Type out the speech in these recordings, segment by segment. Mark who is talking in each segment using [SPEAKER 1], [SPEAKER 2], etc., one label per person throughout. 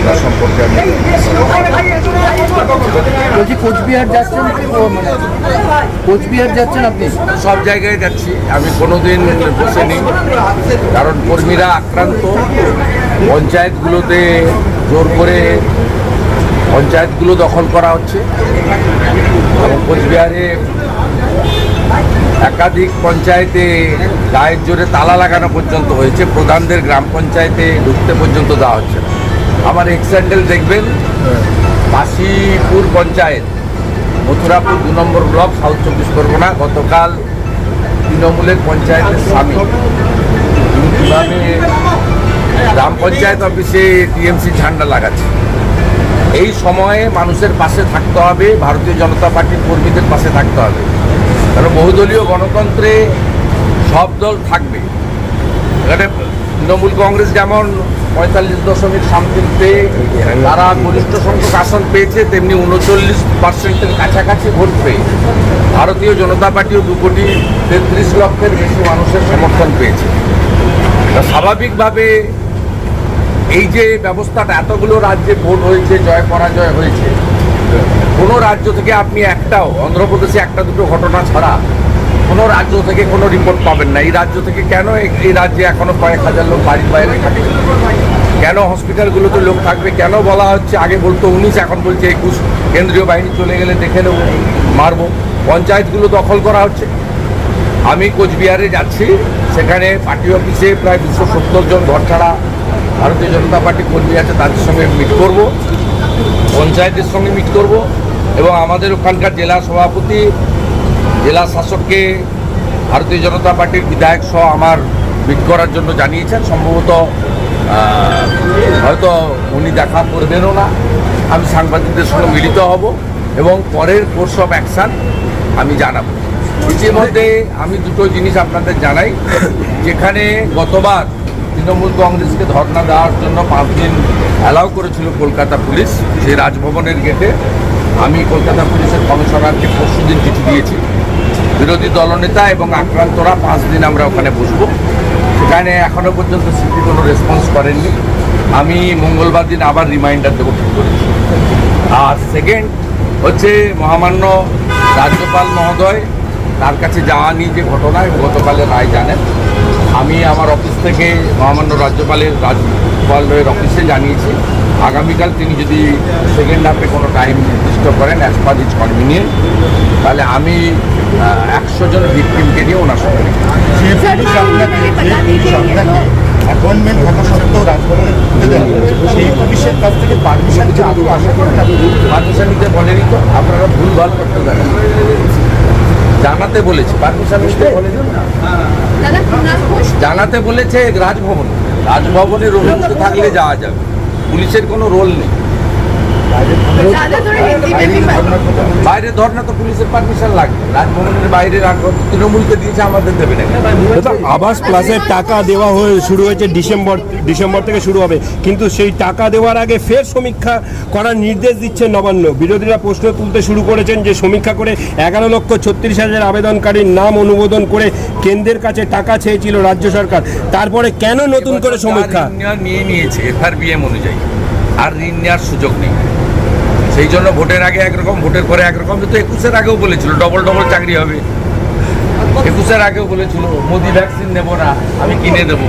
[SPEAKER 1] এটা সম্পর্কে আমি
[SPEAKER 2] বলছি কোচবিহার যাচ্ছেন, কোচবিহার যাচ্ছেন আপনি?
[SPEAKER 1] সব জায়গায় যাচ্ছি, আমি কোনোদিন বসেনি, কারণ কর্মীরা আক্রান্ত। পঞ্চায়েতগুলোতে জোর করে পঞ্চায়েতগুলো দখল করা হচ্ছে এবং কোচবিহারে একাধিক পঞ্চায়েতে গায়ের জোরে তালা লাগানো পর্যন্ত হয়েছে, প্রধানদের গ্রাম পঞ্চায়েতে ঢুকতে পর্যন্ত দেওয়া হচ্ছে না। আমার এক্সান্ডেল দেখবেন, বাসিপুর পঞ্চায়েত, মথুরাপুর 2 নম্বর ব্লক, সাউথ 24 পরগনা। গতকাল তৃণমূলের পঞ্চায়েতের স্বামী কীভাবে গ্রাম পঞ্চায়েত অফিসে টিএমসি ঝান্ডা লাগাচ্ছে। এই সময়ে মানুষের পাশে থাকতে হবে, ভারতীয় জনতা পার্টির কর্মীদের পাশে থাকতে হবে, কারণ বহুদলীয় গণতন্ত্রে সব দল থাকবে। এখানে তৃণমূল কংগ্রেস যেমন 45.something পেয়ে তারা গরিষ্ঠ সংখ্যক আসন পেয়েছে, তেমনি 39%-এর কাছাকাছি ভোট পেয়ে ভারতীয় জনতা পার্টিও 2,33 লক্ষের বেশি মানুষের সমর্থন পেয়েছে। স্বাভাবিকভাবে এই যে ব্যবস্থাটা, এতগুলো রাজ্যে ভোট হয়েছে, জয় পরাজয় হয়েছে, কোনো রাজ্য থেকে আপনি একটাও, অন্ধ্রপ্রদেশে 1-2 ঘটনা ছাড়া কোনো রাজ্য থেকে কোনো রিপোর্ট পাবেন না। এই রাজ্য থেকে কেন, এই রাজ্যে এখনো কয়েক হাজার লোক বাড়ির বাইরে থাকে, কেন হসপিটালগুলোতে লোক থাকবে, কেন বলা হচ্ছে আগে বলতো 19, এখন বলছে 21, কেন্দ্রীয় বাহিনী চলে গেলে দেখে নেব, মারবো। পঞ্চায়েতগুলো দখল করা হচ্ছে। আমি কোচবিহারে যাচ্ছি, সেখানে পার্টি অফিসে প্রায় 270 জন ঘর ছাড়া ভারতীয় জনতা পার্টি কর্মী আছে, তাদের সঙ্গে মিট করব, পঞ্চায়েতের সঙ্গে মিট করব এবং আমাদের ওখানকার জেলা সভাপতি, জেলা শাসককে ভারতীয় জনতা পার্টির বিধায়ক সহ আমার মিট করার জন্য জানিয়েছেন। সম্ভবত হয়তো উনি দেখা করবেনও না। আমি সাংবাদিকদের সঙ্গে মিলিত হব এবং পরের কোর্স অফ অ্যাকশান আমি জানাবো। ইতিমধ্যে আমি দুটো জিনিস আপনাদের জানাই। যেখানে গতবার তৃণমূল কংগ্রেসকে ধর্ণা দেওয়ার জন্য 5 দিন অ্যালাউ করেছিল কলকাতা পুলিশ, সেই রাজভবনের গেটে আমি কলকাতা পুলিশের কমিশনারকে পরশুদিন চিঠি দিয়েছি। বিরোধী দলনেতা এবং আক্রান্তরা 5 দিন আমরা ওখানে বসবো। সেখানে এখনও পর্যন্ত সিপি কোনো রেসপন্স করেননি। আমি মঙ্গলবার দিন আবার রিমাইন্ডার দেবো ঠিক করেছি। আর সেকেন্ড হচ্ছে মহামান্য রাজ্যপাল মহোদয়, তার কাছে যাওয়া নিয়ে যে ঘটনা, গতকালের রায় জানেন। আমি আমার অফিস থেকে মহামান্য রাজ্যপালের অফিসে জানিয়েছি আগামীকাল তিনি যদি সেকেন্ড হাফে কোনো টাইম নির্দিষ্ট করেন অ্যাজ পার হিজ কনভিনিয়েন্ট, তাহলে আমি 100 জন ভিকটিমকে নিয়ে ওনার সঙ্গে
[SPEAKER 2] অ্যাপয়েন্টমেন্ট থাকা সত্ত্বেও রাজভবনে সেই পুলিশের কাছ থেকে পারমিশন
[SPEAKER 1] পারমিশন নিতে বলেনি তো, আপনারা ভুলভাল করতে পারেন। জানাতে বলেছে, পারমিশন নিতে বলেনি, জানাতে বলেছে রাজভবনের অনুমতি থাকলে যাওয়া যাবে, পুলিশের কোনো রোল নেই। বাইরে ধর্না তো পুলিশের পারমিশন লাগবে, রাজভবনের বাইরে তৃণমূলকে দিয়েছে, আমাদের দেবে না।
[SPEAKER 3] আবাস প্লাসের টাকা দেওয়া শুরু হয়েছে ডিসেম্বর থেকে শুরু হবে, কিন্তু সেই টাকা দেওয়ার আগে ফের সমীক্ষা করার নির্দেশ দিচ্ছে নবান্ন। বিরোধীরা প্রশ্ন তুলতে শুরু করেছেন যে সমীক্ষা করে 11,36,000 আবেদনকারীর নাম অনুমোদন করে কেন্দ্রের কাছে টাকা চেয়েছিল রাজ্য সরকার, তারপরে কেন নতুন করে সমীক্ষা
[SPEAKER 1] নিয়ে নিয়েছে FRBM অনুযায়ী, আর ঋণ নেওয়ার সুযোগ নেই। সেই জন্য ভোটের আগে একরকম, ভোটের পরে একরকম। তো 21-এর আগেও বলেছিল ডবল চাকরি হবে, 21-এর আগেও বলেছিল মোদি ভ্যাকসিন নেব না, আমি কিনে দেবো।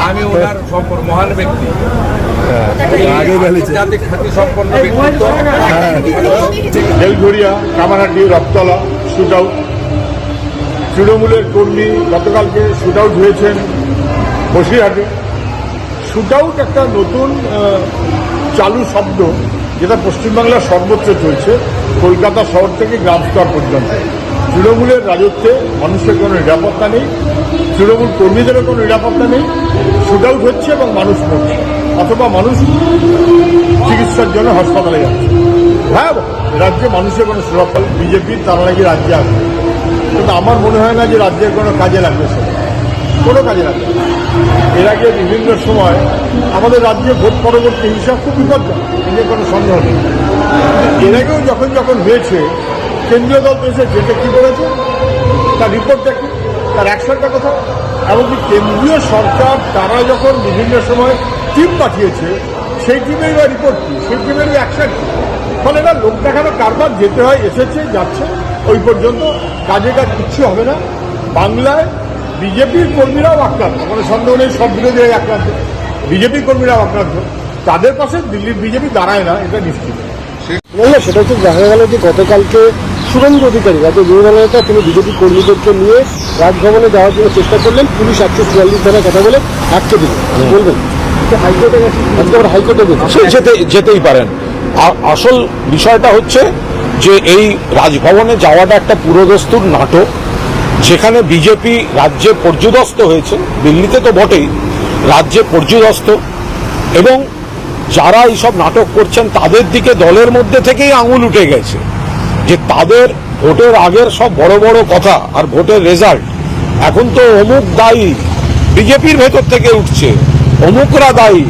[SPEAKER 1] আমি ওনার সম্পর্ক মহান ব্যক্তি, জাতিক খ্যাতি সম্পন্ন ব্যক্তিত্ব।
[SPEAKER 4] বেলঘরিয়া, কামারহাটি, রক্তলা শুট আউট, তৃণমূলের কর্মী গতকালকে শুট আউট হয়েছেন বসিরহাটে। শুট আউট একটা নতুন চালু শব্দ, যেটা পশ্চিমবাংলার সর্বত্র চলছে, কলকাতা শহর থেকে গ্রাম স্তর পর্যন্ত। তৃণমূলের রাজত্বে মানুষের কোনো নিরাপত্তা নেই, তৃণমূল কর্মীদেরও কোনো নিরাপত্তা নেই। শুট আউট হচ্ছে এবং মানুষ মরছে, অথবা মানুষ চিকিৎসার জন্য হাসপাতালে যাচ্ছে। হ্যাঁ, রাজ্যে মানুষের কোনো সুরক্ষা, বিজেপির তারা নাকি রাজ্যে আসবে, কিন্তু আমার মনে হয় না যে রাজ্যের কোনো কাজে লাগবে, সেটা কোনো কাজে লাগবে। এর আগে বিভিন্ন সময় আমাদের রাজ্যে ভোট পরবর্তী হিসাব খুব বিপজ্জনক, এতে কোনো সন্দেহ নেই। এর আগেও যখন হয়েছে, কেন্দ্রীয় দল তো এসে যেটা কী করেছে, তার রিপোর্টটা কি, তার অ্যাকশনটা কোথায়? এমনকি কেন্দ্রীয় সরকার তারা যখন বিভিন্ন সময় টিম পাঠিয়েছে, সেই টিমের রিপোর্ট কি, সেই টিমের অ্যাকশন কি? ফলে এটা লোক দেখানো কারবার, যেতে হয়, এসেছে, যাচ্ছে, ওই পর্যন্ত, কাজে কাজ কিচ্ছু হবে না। বাংলায় বিজেপির কর্মীরাও আক্রান্ত, মানে সন্দেহ নেই, সব বিরোধীরাই আক্রান্ত, বিজেপির কর্মীরাও আক্রান্ত। তাদের পাশে দিল্লির বিজেপি দাঁড়ায় না, এটা নিশ্চিত।
[SPEAKER 5] না, সেটা হচ্ছে দেখা গেল যে গতকালকে শুভেন্দু অধিকারী রাজ্য যুব নেতা তিনি বিজেপি কর্মীদেরকে নিয়ে রাজভবনে যাওয়ার জন্য চেষ্টা করলেন, পুলিশ 144 ধারা কথা বলে আটকে দিল। বলবেন হাইকোর্টে গেছে, আজকে আবার হাইকোর্টে গেছে,
[SPEAKER 6] যেতেই পারেন। আসল বিষয়টা হচ্ছে যে এই রাজভবনে যাওয়াটা একটা পুরোদস্তুর নাটক, যেখানে বিজেপি রাজ্যে পর্যুদস্ত হয়েছে, দিল্লিতে তো বটেই, রাজ্যে পর্যুদস্ত, এবং যারা এইসব নাটক করছেন তাদের দিকে দলের মধ্যে থেকেই আঙুল উঠে গেছে যে তাদের ভোটের আগের সব বড় বড় কথা আর ভোটের রেজাল্ট এখন তো অমুক দায়ী, বিজেপির ভেতর থেকে উঠছে, অমুকরা দায়ী,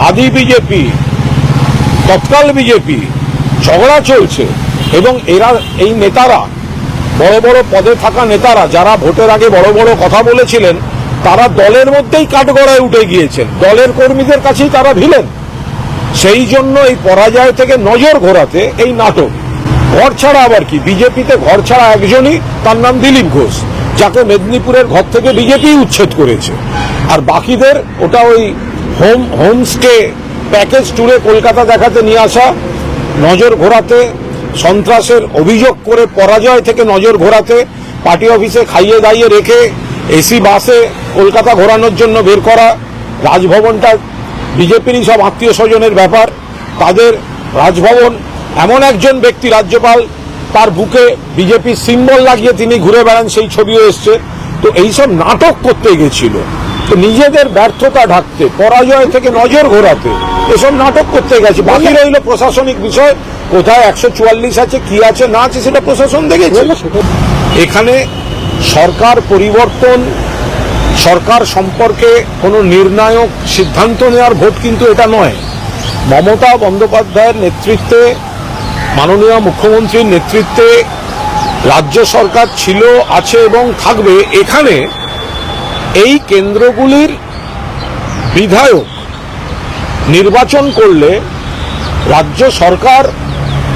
[SPEAKER 6] আদি বিজেপি, তৎকাল বিজেপি, ঝগড়া চলছে। এবং এরা, এই নেতারা, বড় বড় পদে থাকা নেতারা যারা ভোটের আগে বড় বড় কথা বলেছিলেন, তারা দলের মধ্যেই কাঠগড়ায় উঠে গিয়েছেন, দলের কর্মীদের কাছেই তারা ভিলেন। সেই জন্য এই পরাজয় থেকে নজর ঘোরাতে এই নাটক। ঘর ছাড়া আবার কি, বিজেপিতে ঘর ছাড়া একজনই, তার নাম দিলীপ ঘোষ, যাকে মেদিনীপুরের ঘর থেকে বিজেপি উচ্ছেদ করেছে। আর বাকিদের ওটা ওই হোমস্টে প্যাকেজ ট্যুরে কলকাতা দেখাতে নিয়ে আসা, নজর ঘোরাতে, সন্ত্রাসের অভিযোগ করে পরাজয় থেকে নজর ঘোরাতে, পার্টি অফিসে খাইয়ে দাইয়ে রেখে এসি বাসে কলকাতা ঘোরানোর জন্য বের করা। রাজভবনটা বিজেপিরই সব আত্মীয় স্বজনের ব্যাপার, তাদের রাজভবন, এমন একজন ব্যক্তি রাজ্যপাল, তার বুকে বিজেপির সিম্বল লাগিয়ে তিনি ঘুরে বেড়ান, সেই ছবিও এসছে। তো এইসব নাটক করতে গেছিল, তো নিজেদের ব্যর্থতা ঢাকতে, পরাজয় থেকে নজর ঘোরাতে এসব নাটক করতে গেছে। বাকি রইল প্রশাসনিক বিষয়, কোথায় 144 আছে, কি আছে না আছে সেটা প্রশাসন দেখেছে। এখানে সরকার পরিবর্তন, সরকার সম্পর্কে কোনো নির্ণায়ক সিদ্ধান্ত নেওয়ার ভোট কিন্তু এটা নয়। মমতা বন্দ্যোপাধ্যায়ের নেতৃত্বে, মাননীয় মুখ্যমন্ত্রীর নেতৃত্বে রাজ্য সরকার ছিল, আছে এবং থাকবে। এখানে এই কেন্দ্রগুলির বিধায়ক নির্বাচন করলে রাজ্য সরকার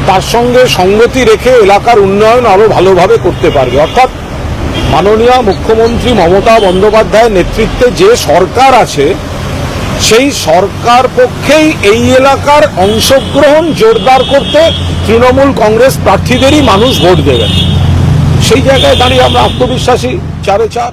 [SPEAKER 6] তার সঙ্গে সঙ্গতি রেখে এলাকার উন্নয়ন আরো ভালোভাবে করতে পারবে। অর্থাৎ মাননীয় মুখ্যমন্ত্রী মমতা বন্দ্যোপাধ্যায়ের নেতৃত্বে যে সরকার আছে, সেই সরকার পক্ষেই এই এলাকার অংশগ্রহণ জোরদার করতে তৃণমূল কংগ্রেস প্রার্থীদেরই মানুষ ভোট দেবেন। সেই জায়গায় দাঁড়িয়ে আমরা আত্মবিশ্বাসী, 4-4।